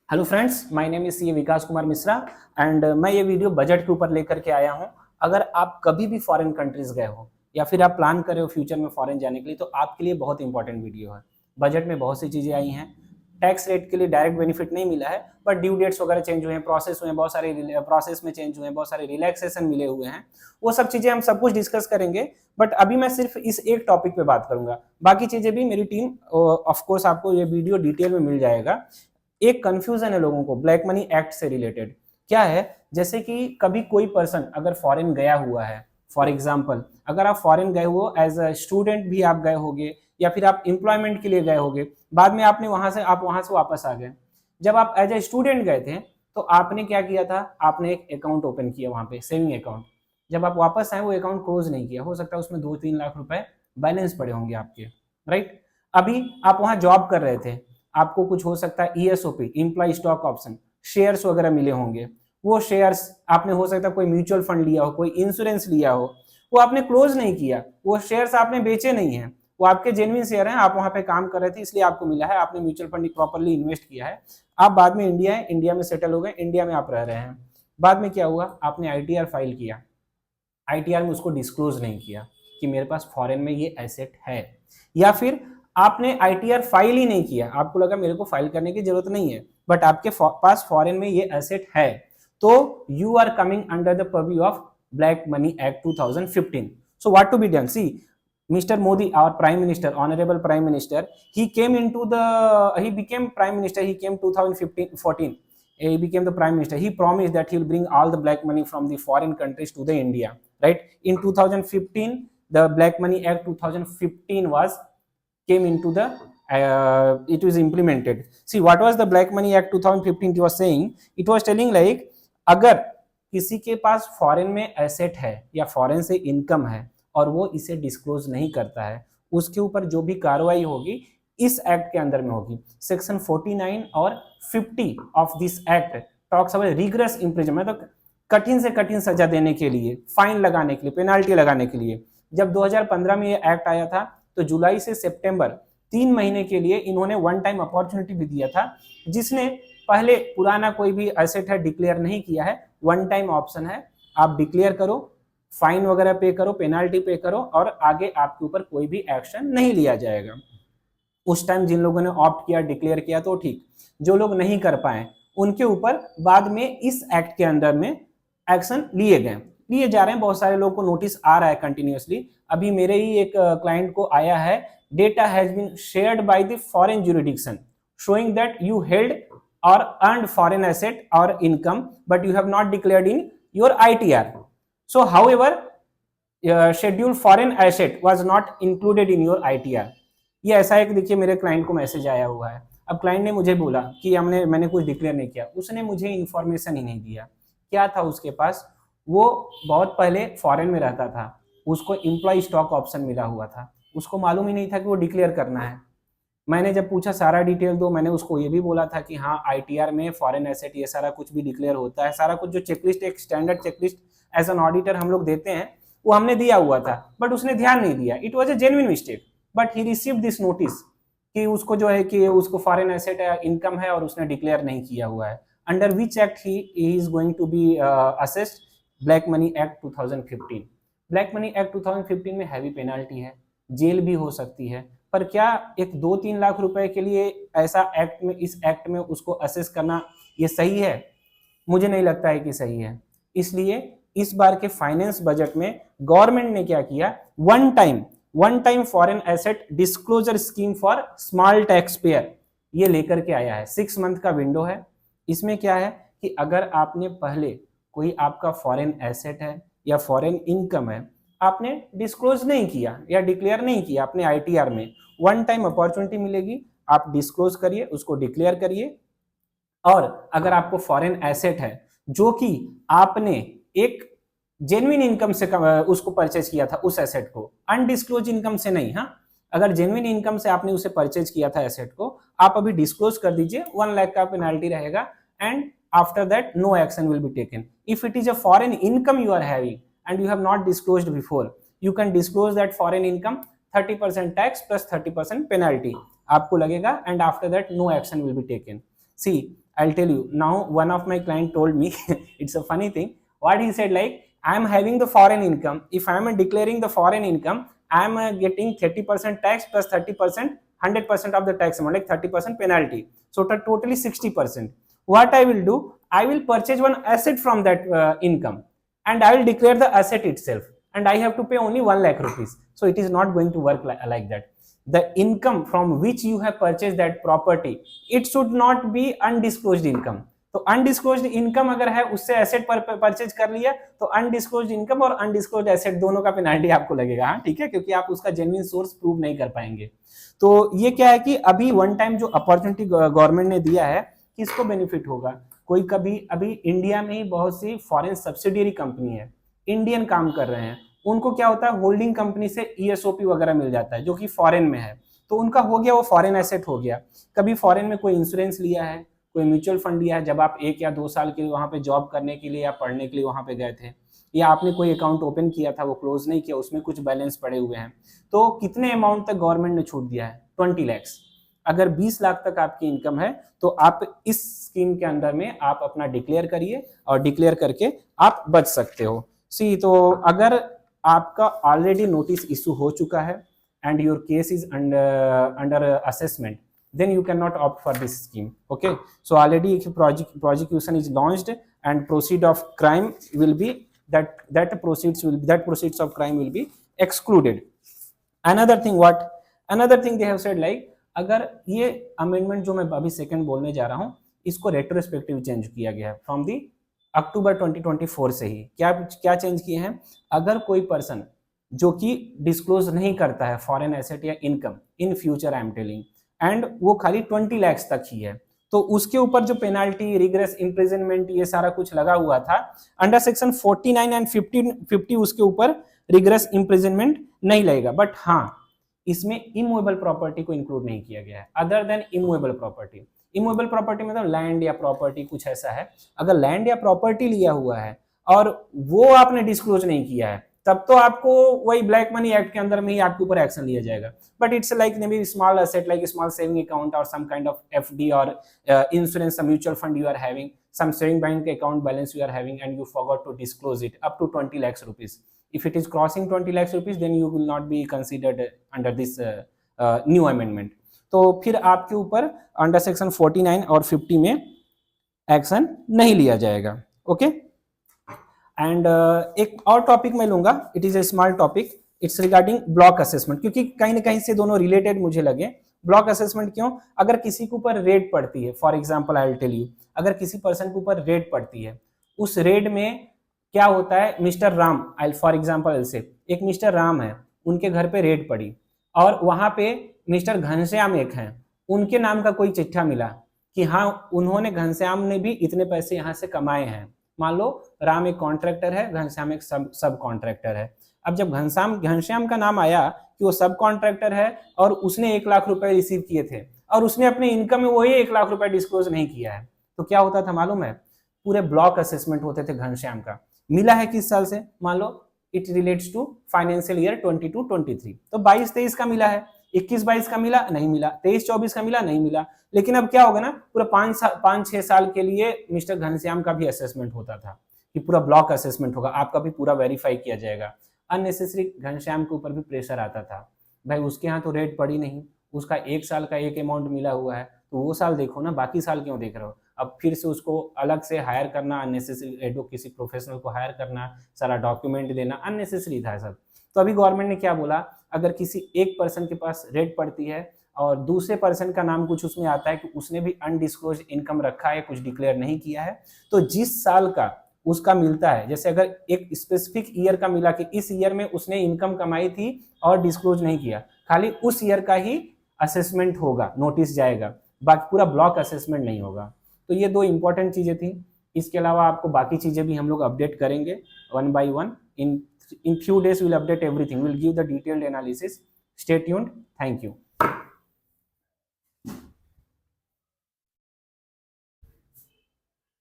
Hello friends, my name is C Vikas Kumar Mishra and मैं ये video budget के ऊपर लेकर के आया हूँ। अगर आप कभी भी फॉरेन कंट्रीज गए हो या फिर आप प्लान कर रहे हो फ्यूचर में फॉरेन जाने के लिए, तो आपके लिए बहुत इंपॉर्टेंट वीडियो है। बजट में बहुत सी चीज़ें आई हैं। टैक्स रेट के लिए डायरेक्ट बेनिफिट नहीं मिला है, बट ड्यू डेट्स वगैरह चेंज हुए हैं, प्रोसेस हुए हैं, बहुत सारे प्रोसेस में चेंज हुए हैं, बहुत सारे रिलैक्सेशन मिले हुए हैं। वो सब चीज़ें हम सब कुछ डिस्कस करेंगे, बट अभी मैं सिर्फ इस एक टॉपिक पे बात करूंगा। बाकी चीज़ें भी मेरी टीम ऑफ कोर्स आपको ये वीडियो डिटेल में मिल जाएगा। एक कंफ्यूजन है लोगों को ब्लैक मनी एक्ट से रिलेटेड। क्या है, जैसे कि कभी कोई पर्सन अगर फॉरेन गया हुआ है, फॉर एग्जांपल अगर आप फॉरेन गए हो एज अ स्टूडेंट भी आप गए होगे या फिर आप एम्प्लॉयमेंट के लिए गए होगे, बाद में आपने वहां से वापस आ गए। जब आप एज ए स्टूडेंट गए थे तो आपने क्या किया था, आपने एक अकाउंट ओपन किया वहां पे, सेविंग अकाउंट। जब आप वापस आए वो अकाउंट क्लोज नहीं किया, हो सकता है उसमें 2-3 लाख रुपए बैलेंस पड़े होंगे आपके, राइट। अभी आप वहां जॉब कर रहे थे, आपको कुछ हो सकता है ESOP, employee stock option, shares वगैरह मिले होंगे। वो शेयर्स आपने हो सकता है कोई म्यूचुअल फंड लिया हो, कोई इंश्योरेंस लिया हो, वो आपने क्लोज नहीं किया, वो शेयर्स आपने बेचे नहीं है, वो आपके जेन्युइन शेयर हैं, आप वहां पे काम कर रहे थे इसलिए आपको मिला है, आपने म्यूचुअल फंड प्रॉपरली इन्वेस्ट किया है। आप बाद में इंडिया में सेटल हो गए, इंडिया में आप रह रहे हैं। बाद में क्या हुआ, आपने आईटीआर फाइल किया, आईटीआर में उसको डिस्क्लोज नहीं किया कि मेरे पास फॉरेन में ये एसेट है, या फिर आपने आईटीआर फाइल ही नहीं किया, आपको लगा मेरे को फाइल करने की जरूरत नहीं है, बट आपके पास फॉरेन में ये एसेट है, तो you are coming under the purview of black money act 2015। So what to be done, see Mr. Modi, our Prime Minister, Honorable Prime Minister, he came into the, he became Prime Minister, he came 2014, he became the Prime Minister. He promised that he will bring all the black money from the foreign countries to the India, right? In 2015, the Black Money Act 2015 was came into the it was implemented. See, what was the Black Money Act 2015? It was saying, it was telling like, अगर किसी के पास foreign में asset है या foreign से income है और वो इसे डिस्क्लोज नहीं करता है, उसके ऊपर जो भी कार्रवाई होगी इस एक्ट के अंदर में होगी। सेक्शन 49 और 50 of this act talks about rigorous imprisonment, मतलब कठिन से कठिन सजा देने के लिए, फाइन लगाने के लिए, पेनाल्टी लगाने के लिए। जब 2015 में ये एक्ट आया था तो जुलाई से सितंबर 3 महीने के लिए इन्होंने वन टाइम अपॉर्चुनिटी भी दिया था। जिसने पहले पुराना कोई भी एसेट है डिक्लेयर नहीं किया है, वन टाइम ऑप्शन है, आप डिक्लेयर करो, फाइन वगैरह पे करो, पेनाल्टी पे करो, और आगे आपके ऊपर कोई भी एक्शन नहीं लिया जाएगा। उस टाइम जिन लोगों ने ऑप्ट किया, डिक्लेयर किया तो ठीक, जो लोग नहीं कर पाए उनके ऊपर बाद में इस एक्ट के अंदर में एक्शन लिए जा रहे हैं। बहुत सारे लोगों को नोटिस आ रहा है कंटिन्यूअसली। अभी मेरे ही एक क्लाइंट को आया है, data has been shared by the foreign jurisdiction showing that you held or earned foreign asset or income but you have not declared in your ITR. So however, scheduled foreign asset was not included in your ITR. ये ऐसा एक देखिए मेरे client को message आया हुआ है। अब क्लाइंट ने मुझे बोला कि मैंने कुछ डिक्लेयर नहीं किया, उसने मुझे इंफॉर्मेशन ही नहीं दिया। क्या था उसके पास, वो बहुत पहले फॉरेन में रहता था, उसको एम्प्लॉय स्टॉक ऑप्शन मिला हुआ था, उसको मालूम ही नहीं था कि वो डिक्लेयर करना है। मैंने जब पूछा सारा डिटेल दो, मैंने उसको ये भी बोला था कि हाँ आईटीआर में फॉरेन एसेट ये सारा कुछ भी डिक्लेयर होता है, सारा कुछ जो चेकलिस्ट, एक standard checklist as an auditor हम लोग देते हैं, वो हमने दिया हुआ था, बट उसने ध्यान नहीं दिया। It was a genuine mistake, but he received this notice कि उसको जो है कि उसको फॉरेन एसेट इनकम है और उसने डिक्लेयर नहीं किया हुआ है। Under which act he is going to be assessed, black money act 2015। Black money act 2015 में हैवी पेनाल्टी है, जेल भी हो सकती है। पर क्या एक 2-3 लाख रुपए के लिए ऐसा एक्ट में, इस एक्ट में उसको असेस करना ये सही है? मुझे नहीं लगता है कि सही है। इसलिए इस बार के फाइनेंस बजट में गवर्नमेंट ने क्या किया, one time foreign asset disclosure scheme for small tax payer ये लेकर के आया है। 6 मंथ का विंडो है। इसमें क्या है कि अगर आपने पहले कोई आपका फॉरेन एसेट है या फॉरेन इनकम है, आपने डिस्क्लोज नहीं किया या डिक्लेयर नहीं किया अपने आईटीआर में, वन टाइम अपॉर्चुनिटी मिलेगी, आप डिस्क्लोज करिए, उसको डिक्लेयर करिए। और अगर आपको फॉरेन एसेट है जो कि आपने एक जेन्युइन इनकम से उसको परचेज किया था, उस एसेट को, अनडिस्क्लोज इनकम से नहीं, हाँ, अगर जेन्युइन इनकम से आपने उसे परचेज किया था एसेट को, आप अभी डिस्क्लोज कर दीजिए, 1 लाख का पेनाल्टी रहेगा, and after that no action will be taken. If it is a foreign income you are having and you have not disclosed before, you can disclose that foreign income, 30% tax plus 30% penalty आपको लगेगा, and after that no action will be taken. See, I'll tell you now. One of my client told me, it's a funny thing. What he said, like, I am having the foreign income. If I am declaring the foreign income, I am getting 30% tax plus 30%, 100% of the tax amount, like 30% penalty. So totally 60%. What I will do, I will purchase one asset from that income, and I will declare the asset itself, and I have to pay only 1 lakh rupees. So it is not going to work like that. The income from which you have purchased that property, it should not be undisclosed income. तो undisclosed income अगर है, उससे asset purchase कर लिया, तो undisclosed income और undisclosed asset दोनों का पेनाल्टी आपको लगेगा, हाँ ठीक है, क्योंकि आप उसका जेन्युइन सोर्स प्रूव नहीं कर पाएंगे। तो ये क्या है कि अभी वन टाइम जो अपॉर्चुनिटी गवर्नमेंट ने दिया है, किसको बेनिफिट होगा? कोई कभी अभी इंडिया में ही बहुत सी फॉरेन सब्सिडियरी कंपनी है, इंडियन काम कर रहे हैं, उनको क्या होता है, होल्डिंग कंपनी से ईएसओपी वगैरह मिल जाता है जो कि फॉरेन में है, तो उनका हो गया, वो फॉरेन एसेट हो गया। कभी फॉरेन में कोई इंश्योरेंस लिया है, कोई म्यूचुअल फंड लिया है, जब आप 1 या 2 साल के लिए वहाँ पे जॉब करने के लिए या पढ़ने के लिए वहाँ पे गए थे, या आपने कोई अकाउंट ओपन किया था, वो क्लोज नहीं किया, उसमें कुछ बैलेंस पड़े हुए हैं, तो कितने अमाउंट तक गवर्नमेंट ने छूट दिया है? 20 लाख। अगर 20 लाख तक आपकी इनकम है, तो आप इस स्कीम के अंदर में आप अपना डिक्लेयर करिए, और डिक्लेयर करके आप बच सकते हो। सी, तो अगर आपका ऑलरेडी नोटिस इशू हो चुका है and your case is under assessment, then you cannot opt for this scheme. Okay, so already if prosecution is launched and proceed of crime will be that proceeds of crime will be excluded. Another thing they have said, like, अगर ये amendment जो मैं अभी second बोलने जा रहा हूँ, इसको रेट्रोस्पेक्टिव चेंज किया गया है फ्रॉम दी अक्टूबर 2024 से ही। क्या चेंज किए हैं? अगर कोई पर्सन जो कि डिस्क्लोज नहीं करता है फॉरेन एसेट या income in future, I am telling, and वो खाली 20 लाख तक ही है, तो उसके ऊपर जो पेनाल्टी, रिग्रेस, इम्प्रिजनमेंट, ये सारा कुछ लगा हुआ था, अंडर सेक्शन 49 एंड 50 उसके ऊपर रिग्रेस, इम्प्रिजनमेंट नहीं लगेगा। बट हाँ, इसमें इमूवेबल प्रॉपर्टी को इंक्लूड नहीं किया गया है, other than immovable property. Immovable property मतलब लैंड या प्रॉपर्टी कुछ ऐसा है, अगर लैंड या प्रॉपर्टी लिया हुआ है और वो आपने डिस्क्लोज नहीं किया है, तब तो आपको वही ब्लैक मनी एक्ट के अंदर में ही आपके ऊपर एक्शन लिया जाएगा। But it's like may be small asset, like small saving account और सम काइंड ऑफ एफडी और insurance, mutual fund you are having, some saving bank account balance you are having, and you forgot to disclose it up to 20 lakhs rupees. If it is crossing 20 lakhs rupees, then you will not be considered under this new amendment. तो फिर आपके ऊपर under section 49 और 50 में action नहीं लिया जाएगा। Okay, and एक और टॉपिक मैं लूंगा, it is a small topic, it's regarding block assessment, क्योंकि कहीं ना कहीं से दोनों रिलेटेड मुझे लगे। ब्लॉक असेसमेंट क्यों? अगर किसी के ऊपर रेड पड़ती है, for example I will tell you, अगर किसी पर्सन के ऊपर रेड पड़ती है, उस रेड में क्या होता है, mister Ram, I for example से एक मिस्टर राम है, उनके घर पे रेड पड़ी और वहां पे मिस्टर घनश्याम एक हैं, उनके नाम का कोई चिट्ठा मिला कि हाँ, उन्होंने, घनश्याम ने भी इतने पैसे यहाँ से कमाए हैं। मान लो राम एक कॉन्ट्रैक्टर है, घनश्याम एक सब कॉन्ट्रैक्टर है। अब जब घनश्याम का नाम आया कि वो सब कॉन्ट्रैक्टर है और उसने 1 लाख रुपए रिसीव किए थे और उसने अपने इनकम में वही 1 लाख रुपए डिस्क्लोज नहीं किया है, तो क्या होता था मालूम है? पूरे ब्लॉक असेसमेंट होते थे घनश्याम का। मिला है किस साल से? मान लो it relates to financial year 22-23, तो 22-23 का मिला है, 21-22 का मिला नहीं मिला, 23-24 का मिला नहीं मिला। लेकिन अब क्या होगा ना, पूरा 5-6 साल के लिए मिस्टर घनश्याम का भी असेसमेंट होता था कि पूरा ब्लॉक असेसमेंट होगा, आपका भी पूरा वेरीफाई किया जाएगा। अननेसेसरी घनश्याम के ऊपर भी प्रेशर आता था, भाई उसके यहाँ तो रेट पड़ी नहीं, उसका 1 साल का एक अमाउंट मिला हुआ है, तो वो साल देखो ना, बाकी साल क्यों देख रहे हो? अब फिर से उसको अलग से हायर करना, अननेसेसरी किसी प्रोफेशनल को हायर करना, सारा डॉक्यूमेंट देना, अननेसेसरी था सब। तो अभी गवर्नमेंट ने क्या बोला, अगर किसी एक पर्सन के पास रेट पड़ती है और दूसरे पर्सन का नाम कुछ उसमें आता है कि उसने भी अनडिस्क्लोज इनकम रखा है, कुछ डिक्लेयर नहीं किया है, तो जिस साल का उसका मिलता है, जैसे अगर एक स्पेसिफिक ईयर का मिला कि इस ईयर में उसने इनकम कमाई थी और डिस्क्लोज नहीं किया, खाली उस ईयर का ही असेसमेंट होगा, नोटिस जाएगा, बाकी पूरा ब्लॉक असेसमेंट नहीं होगा। तो ये 2 इंपॉर्टेंट चीजें थी। इसके अलावा आपको बाकी चीजें भी हम लोग अपडेट करेंगे one by one. in few days we'll update everything, we'll give the detailed analysis. Stay tuned. Thank you.